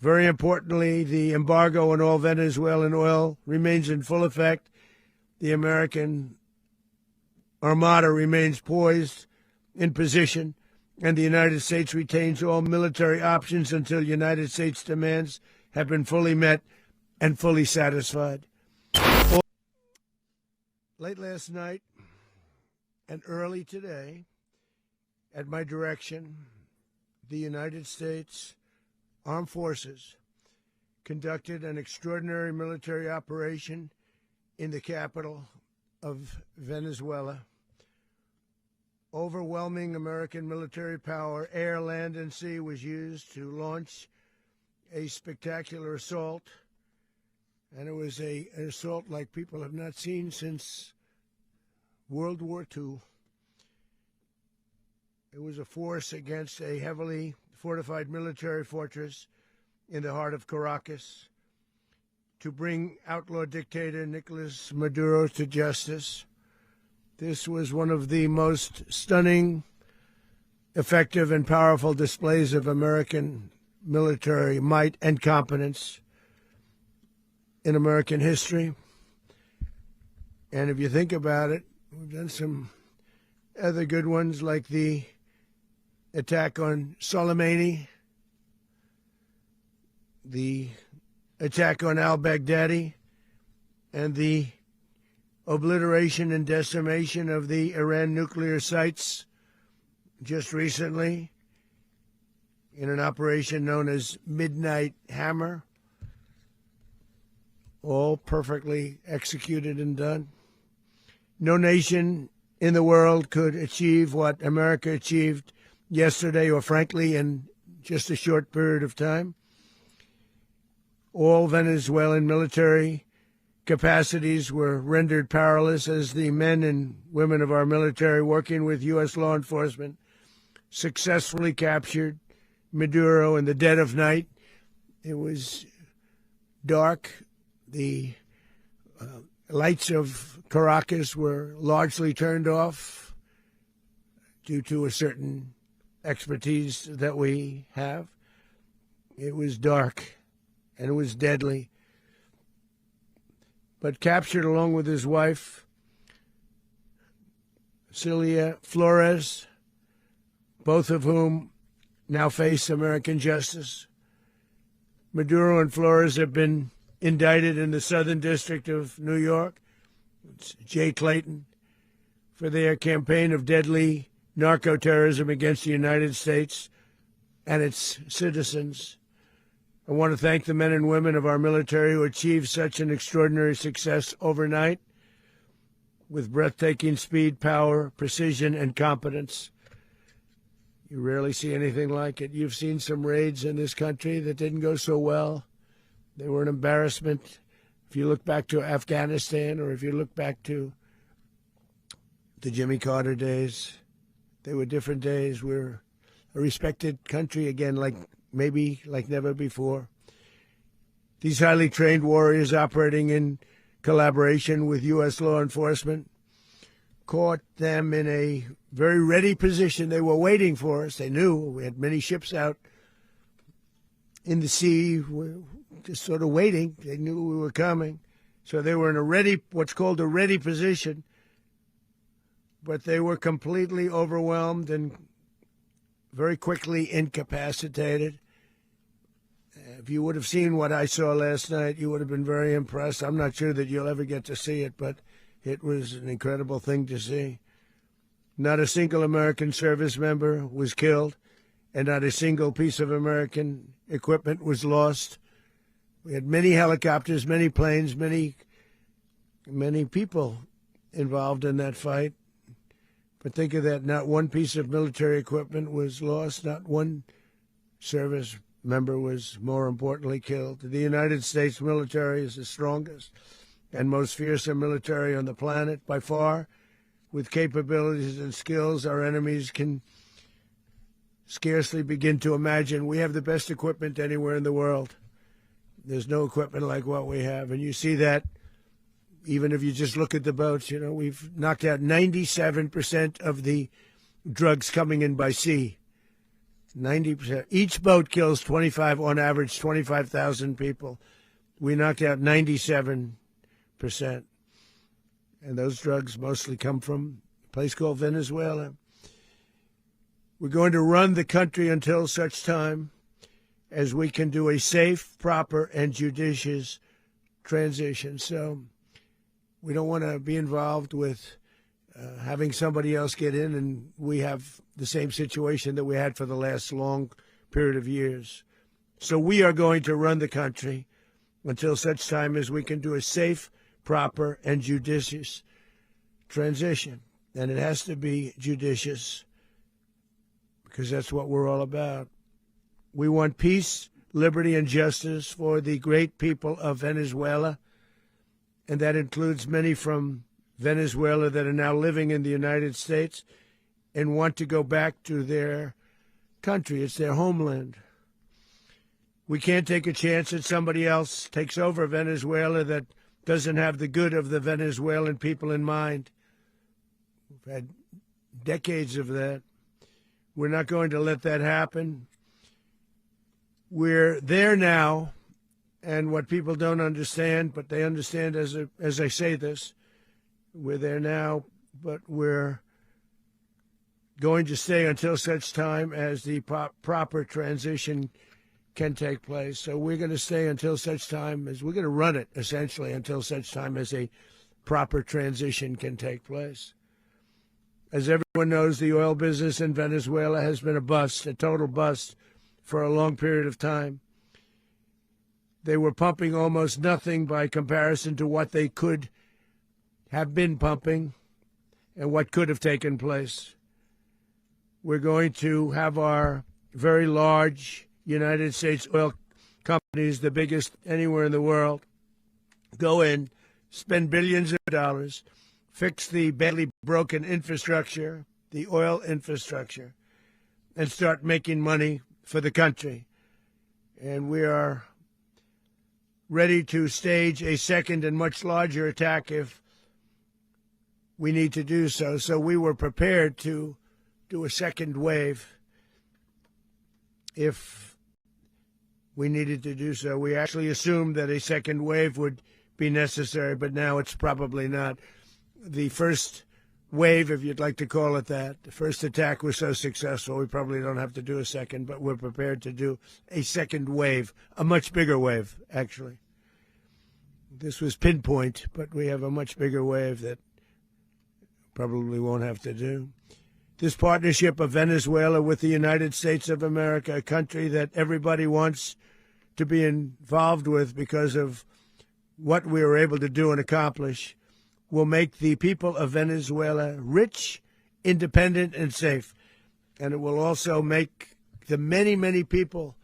Very importantly, the embargo on all Venezuelan oil remains in full effect. The American armada remains poised in position, and the United States retains all military options until United States demands have been fully met and fully satisfied. Late last night and early today, at my direction, the United States Armed Forces conducted an extraordinary military operation in the capital of Venezuela. Overwhelming American military power, air, land, and sea, was used to launch a spectacular assault, and it was an assault like people have not seen since World War II. It was a force against a heavily fortified military fortress in the heart of Caracas to bring outlaw dictator Nicolas Maduro to justice. This was one of the most stunning, effective, and powerful displays of American military might and competence in American history. And if you think about it, we've done some other good ones, like the attack on Soleimani, the attack on al-Baghdadi, and the obliteration and decimation of the Iran nuclear sites just recently in an operation known as Midnight Hammer, all perfectly executed and done. No nation in the world could achieve what America achieved yesterday, or frankly, in just a short period of time. All Venezuelan military capacities were rendered powerless as the men and women of our military, working with U.S. law enforcement, successfully captured Maduro in the dead of night. It was dark. The lights of Caracas were largely turned off due to a certain expertise that we have. It was dark and it was deadly. But captured along with his wife, Celia Flores, both of whom now face American justice. Maduro and Flores have been indicted in the Southern District of New York, it's Jay Clayton, for their campaign of deadly narco-terrorism against the United States and its citizens. I want to thank the men and women of our military who achieved such an extraordinary success overnight with breathtaking speed, power, precision, and competence. You rarely see anything like it. You've seen some raids in this country that didn't go so well. They were an embarrassment. If you look back to Afghanistan, or if you look back to the Jimmy Carter days, they were different days. We're a respected country again, like never before. These highly trained warriors, operating in collaboration with U.S. law enforcement, caught them in a very ready position. They were waiting for us. They knew we had many ships out in the sea, just sort of waiting. They knew we were coming. So they were in what's called a ready position, but they were completely overwhelmed and very quickly incapacitated. If you would have seen what I saw last night, you would have been very impressed. I'm not sure that you'll ever get to see it, but it was an incredible thing to see. Not a single American service member was killed, and not a single piece of American equipment was lost. We had many helicopters, many planes, many people involved in that fight. But think of that, not one piece of military equipment was lost, not one service member was, more importantly, killed. The United States military is the strongest and most fearsome military on the planet by far, with capabilities and skills our enemies can scarcely begin to imagine. We have the best equipment anywhere in the world. There's no equipment like what we have, and you see that even if you just look at the boats. You know, we've knocked out 97% of the drugs coming in by sea. 90%. Each boat kills 25, on average, 25,000 people. We knocked out 97%. And those drugs mostly come from a place called Venezuela. We're going to run the country until such time as we can do a safe, proper, and judicious transition. So we don't want to be involved with having somebody else get in, and we have the same situation that we had for the last long period of years. So we are going to run the country until such time as we can do a safe, proper, and judicious transition. And it has to be judicious because that's what we're all about. We want peace, liberty, and justice for the great people of Venezuela, and that includes many from Venezuela that are now living in the United States and want to go back to their country. It's their homeland. We can't take a chance that somebody else takes over Venezuela that doesn't have the good of the Venezuelan people in mind. We've had decades of that. We're not going to let that happen. We're there now, and what people don't understand, but they understand as I say this, we're there now, but we're going to stay until such time as the proper transition can take place. So we're going to stay until such time as we're going to run it, essentially, until such time as a proper transition can take place. As everyone knows, the oil business in Venezuela has been a bust, a total bust, for a long period of time. They were pumping almost nothing by comparison to what they could have been pumping and what could have taken place. We're going to have our very large United States oil companies, the biggest anywhere in the world, go in, spend billions of dollars, fix the badly broken infrastructure, the oil infrastructure, and start making money for the country. And we are ready to stage a second and much larger attack if we need to do so. So we were prepared to do a second wave if we needed to do so. We actually assumed that a second wave would be necessary, but now it's probably not. The first wave, if you'd like to call it that, the first attack was so successful, we probably don't have to do a second, but we're prepared to do a second wave, a much bigger wave, actually. This was pinpoint, but we have a much bigger wave that probably won't have to do. This partnership of Venezuela with the United States of America, a country that everybody wants to be involved with because of what we were able to do and accomplish, will make the people of Venezuela rich, independent, and safe. And it will also make the many, many people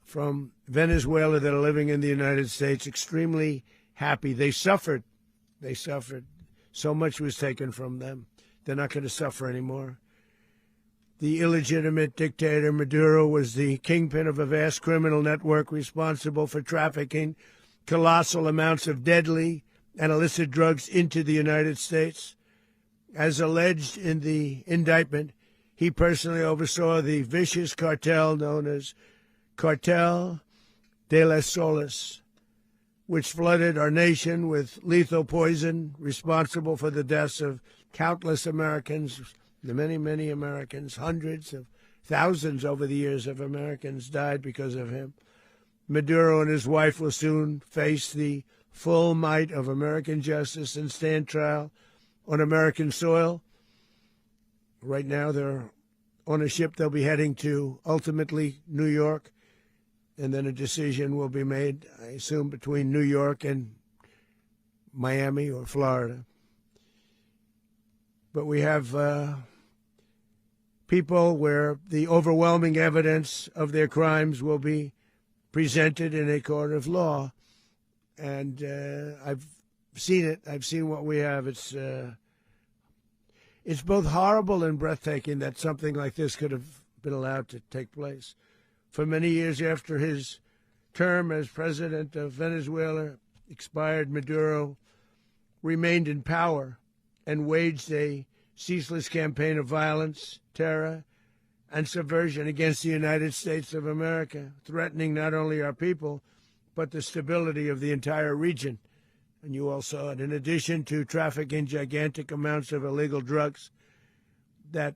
from Venezuela that are living in the United States extremely happy. They suffered. They suffered. So much was taken from them. They're not going to suffer anymore. The illegitimate dictator Maduro was the kingpin of a vast criminal network responsible for trafficking colossal amounts of deadly and illicit drugs into the United States. As alleged in the indictment, he personally oversaw the vicious cartel known as Cartel de las Solas, which flooded our nation with lethal poison, responsible for the deaths of countless Americans, the many, many Americans. Hundreds of thousands over the years of Americans died because of him. Maduro and his wife will soon face the full might of American justice and stand trial on American soil. Right now, they're on a ship. They'll be heading to, ultimately, New York, and then a decision will be made, I assume, between New York and Miami or Florida. But we have people where the overwhelming evidence of their crimes will be presented in a court of law. And I've seen it. I've seen what we have. It's both horrible and breathtaking that something like this could have been allowed to take place. For many years after his term as president of Venezuela expired, Maduro remained in power and waged a ceaseless campaign of violence, terror, and subversion against the United States of America, threatening not only our people, but the stability of the entire region. And you all saw it. In addition to trafficking gigantic amounts of illegal drugs that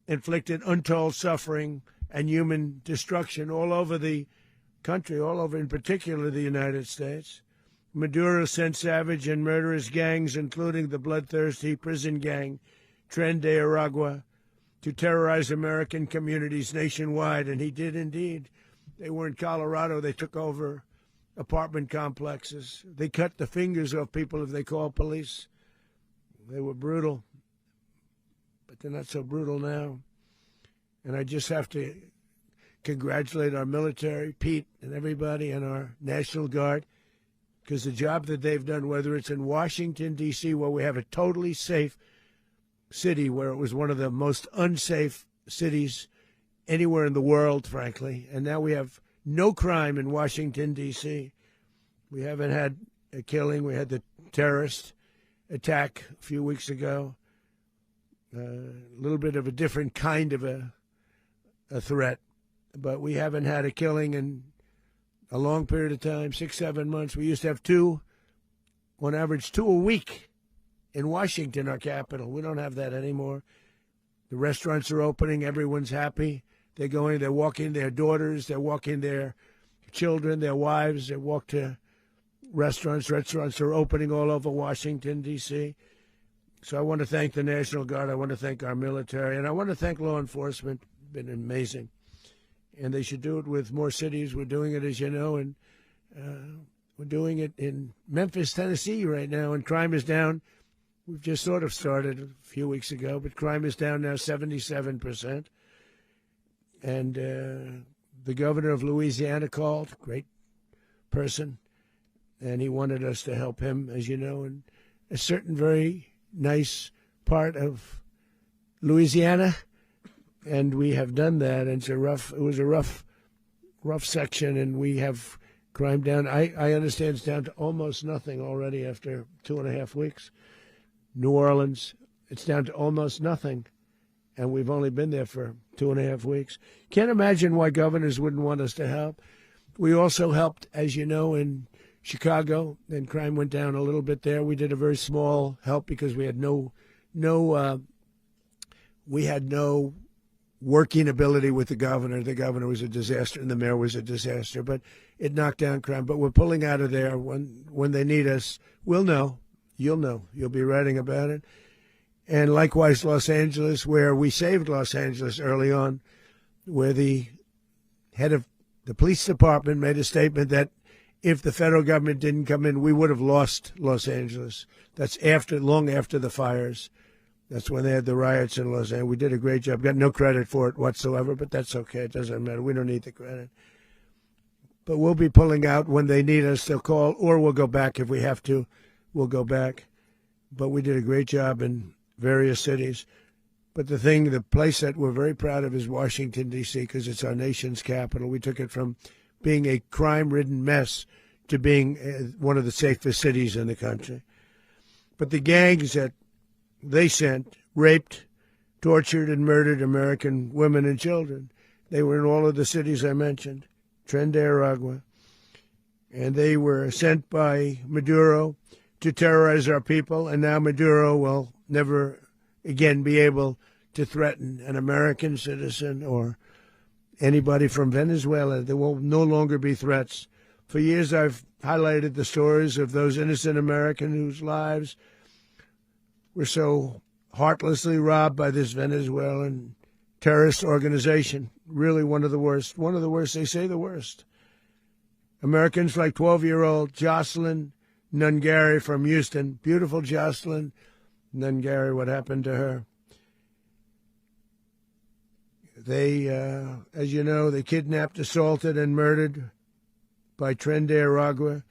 inflicted untold suffering and human destruction all over the country, all over in particular the United States, Maduro sent savage and murderous gangs, including the bloodthirsty prison gang, Tren de Aragua, to terrorize American communities nationwide. And he did indeed. They were in Colorado. They took over apartment complexes. They cut the fingers off people if they called police. They were brutal, but they're not so brutal now. And I just have to congratulate our military, Pete and everybody, and our National Guard, because the job that they've done, whether it's in Washington, D.C., where we have a totally safe city, where it was one of the most unsafe cities anywhere in the world, frankly, and now we have no crime in Washington, D.C. We haven't had a killing. We had the terrorist attack a few weeks ago, a little bit of a different kind of a threat, but we haven't had a killing in a long period of time, 6-7 months. We used to have on average two a week in Washington, our capital. We don't have that anymore. The restaurants are opening. Everyone's happy. They're going, they're walking their daughters, they're walking their children, their wives. They walk to restaurants. Restaurants are opening all over Washington, D.C. So I want to thank the National Guard. I want to thank our military. And I want to thank law enforcement. It's been amazing. And they should do it with more cities. We're doing it, as you know, and we're doing it in Memphis, Tennessee right now, and crime is down. We've just sort of started a few weeks ago, but crime is down now 77%. And the governor of Louisiana called, great person, and he wanted us to help him, as you know, in a certain very nice part of Louisiana. And we have done that. And it was a rough section, and we have crime down. I understand it's down to almost nothing already after 2.5 weeks. New Orleans, it's down to almost nothing, and we've only been there for 2.5 weeks. Can't imagine why governors wouldn't want us to help. We also helped, as you know, in Chicago, and crime went down a little bit there. We did a very small help because we had no working ability with the governor. The governor was a disaster, and the mayor was a disaster, but it knocked down crime. But we're pulling out of there. When they need us, we'll know. You'll know. You'll be writing about it. And likewise, Los Angeles, where we saved Los Angeles early on, where the head of the police department made a statement that if the federal government didn't come in, we would have lost Los Angeles. That's long after the fires. That's when they had the riots in Los Angeles. We did a great job. Got no credit for it whatsoever, but that's okay. It doesn't matter. We don't need the credit. But we'll be pulling out when they need us. They'll call, or we'll go back if we have to. We'll go back. But we did a great job in various cities. But the place that we're very proud of is Washington, D.C., because it's our nation's capital. We took it from being a crime-ridden mess to being one of the safest cities in the country. But the gangs that they sent raped, tortured, and murdered American women and children. They were in all of the cities I mentioned, Tren de Aragua. And they were sent by Maduro to terrorize our people, and now Maduro will never again be able to threaten an American citizen or anybody from Venezuela. There will no longer be threats. For years I've highlighted the stories of those innocent Americans whose lives were so heartlessly robbed by this Venezuelan terrorist organization. Really one of the worst. One of the worst, they say the worst. Americans like 12-year-old Jocelyn Nungari from Houston. Beautiful Jocelyn Nungari, what happened to her? They, as you know, they kidnapped, assaulted, and murdered by Tren de Aragua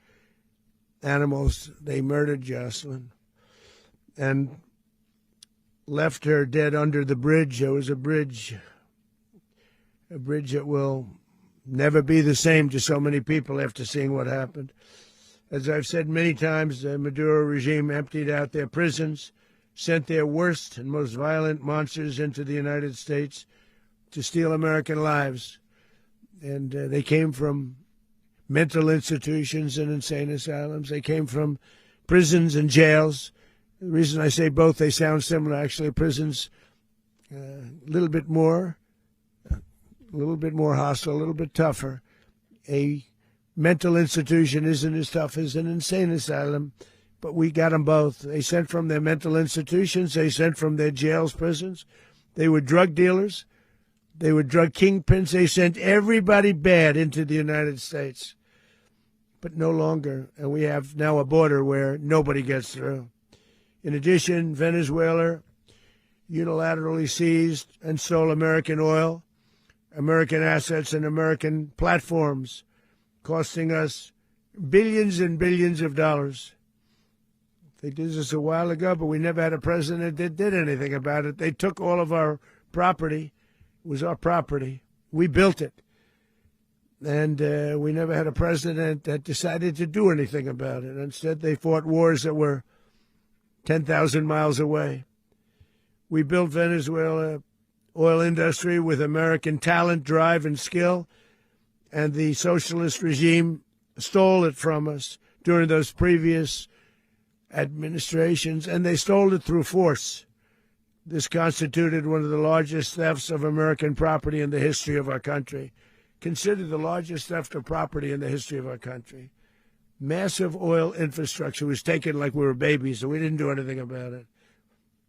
animals. They murdered Jocelyn and left her dead under the bridge. There was a bridge that will never be the same to so many people after seeing what happened. As I've said many times, the Maduro regime emptied out their prisons, sent their worst and most violent monsters into the United States, to steal American lives. And they came from mental institutions and insane asylums. They came from prisons and jails. The reason I say both, they sound similar. Actually, prisons, a little bit more hostile, a little bit tougher. A mental institution isn't as tough as an insane asylum, but we got them both. They sent from their mental institutions. They sent from their jails, prisons. They were drug dealers. They were drug kingpins. They sent everybody bad into the United States, but no longer. And we have now a border where nobody gets through. In addition, Venezuela unilaterally seized and stole American oil, American assets, and American platforms, costing us billions and billions of dollars. They did this a while ago, but we never had a president that did anything about it. They took all of our property. It was our property. We built it. And we never had a president that decided to do anything about it. Instead, they fought wars that were 10,000 miles away. We built Venezuela oil industry with American talent, drive, and skill, and the socialist regime stole it from us during those previous administrations, and they stole it through force. This constituted one of the largest thefts of American property in the history of our country. Considered the largest theft of property in the history of our country. Massive oil infrastructure was taken like we were babies, and we didn't do anything about it.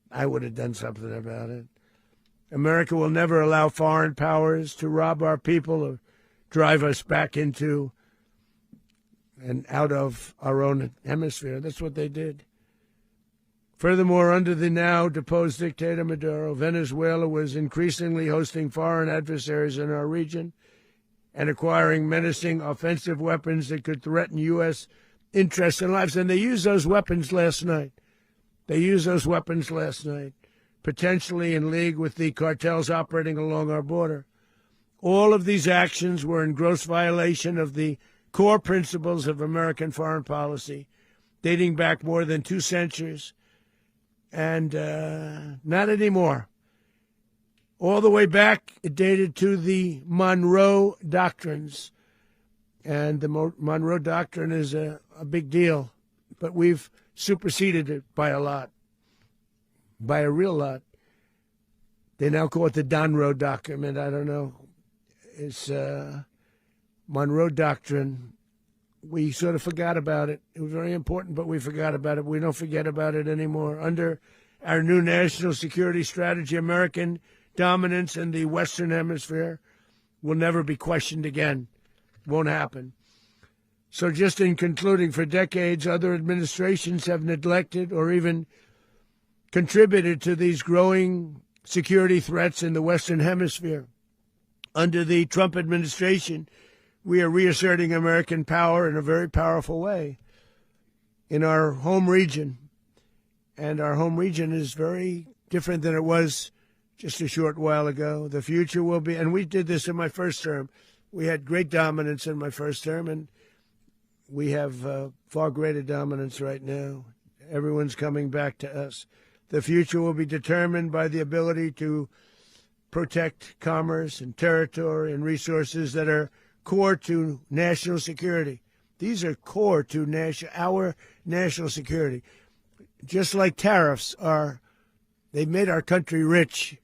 I would have done something about it. America will never allow foreign powers to rob our people or drive us back into and out of our own hemisphere. That's what they did. Furthermore, under the now deposed dictator Maduro, Venezuela was increasingly hosting foreign adversaries in our region and acquiring menacing offensive weapons that could threaten U.S. interests and lives. And they used those weapons last night. Potentially in league with the cartels operating along our border. All of these actions were in gross violation of the core principles of American foreign policy, dating back more than 2 centuries, and not anymore. All the way back, it dated to the Monroe Doctrines, and the Monroe Doctrine is a big deal, but we've superseded it by a lot, by a real lot. They now call it the Monroe Document. I don't know. It's Monroe Doctrine. We sort of forgot about it. It was very important, but we forgot about it. We don't forget about it anymore. Under our new national security strategy, American dominance in the Western Hemisphere will never be questioned again. Won't happen. So just in concluding, for decades, other administrations have neglected or even contributed to these growing security threats in the Western Hemisphere. Under the Trump administration, we are reasserting American power in a very powerful way in our home region. And our home region is very different than it was just a short while ago. The future will be, and we did this in my first term. We had great dominance in my first term, and we have far greater dominance right now. Everyone's coming back to us. The future will be determined by the ability to protect commerce and territory and resources that are core to national security. These are core to our national security. Just like tariffs they've made our country rich,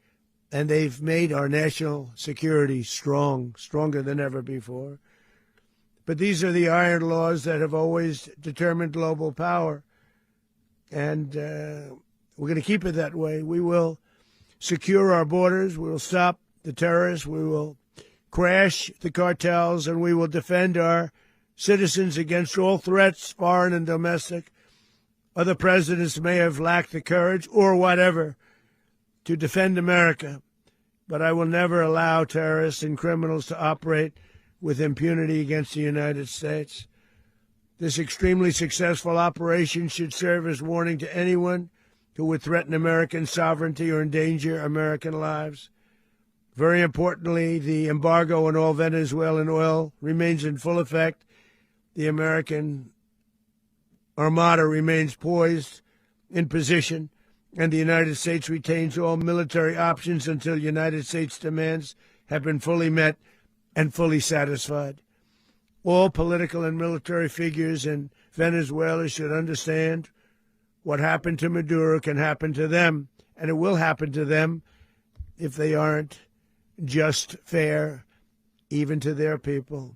and they've made our national security stronger than ever before. But these are the iron laws that have always determined global power. And we're going to keep it that way. We will secure our borders. We will stop the terrorists. We will crash the cartels. And we will defend our citizens against all threats, foreign and domestic. Other presidents may have lacked the courage or whatever to defend America. But I will never allow terrorists and criminals to operate with impunity against the United States. This extremely successful operation should serve as warning to anyone who would threaten American sovereignty or endanger American lives. Very importantly, the embargo on all Venezuelan oil remains in full effect. The American Armada remains poised in position, and the United States retains all military options until United States demands have been fully met and fully satisfied. All political and military figures in Venezuela should understand what happened to Maduro can happen to them, and it will happen to them if they aren't just fair, even to their people.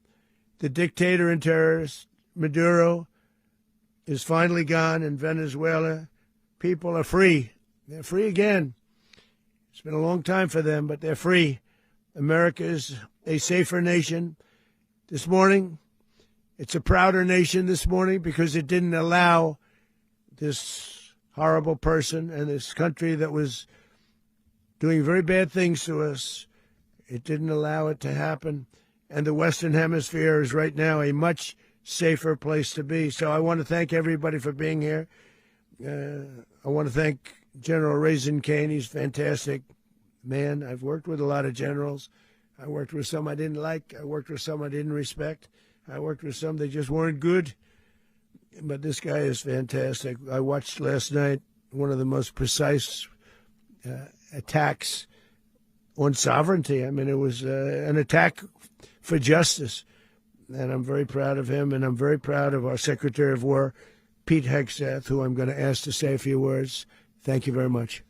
The dictator and terrorist, Maduro, is finally gone in Venezuela. People are free. They're free again. It's been a long time for them, but they're free. America is a safer nation. This morning, it's a prouder nation this morning because it didn't allow this horrible person and this country that was doing very bad things to us. It didn't allow it to happen. And the Western Hemisphere is right now a much safer place to be. So I want to thank everybody for being here. I want to thank General Raisin Kane. He's a fantastic man. I've worked with a lot of generals. I worked with some I didn't like. I worked with some I didn't respect. I worked with some that just weren't good. But this guy is fantastic. I watched last night one of the most precise attacks on sovereignty. I mean, it was an attack for justice. And I'm very proud of him, and I'm very proud of our Secretary of War, Pete Hegseth, who I'm going to ask to say a few words. Thank you very much.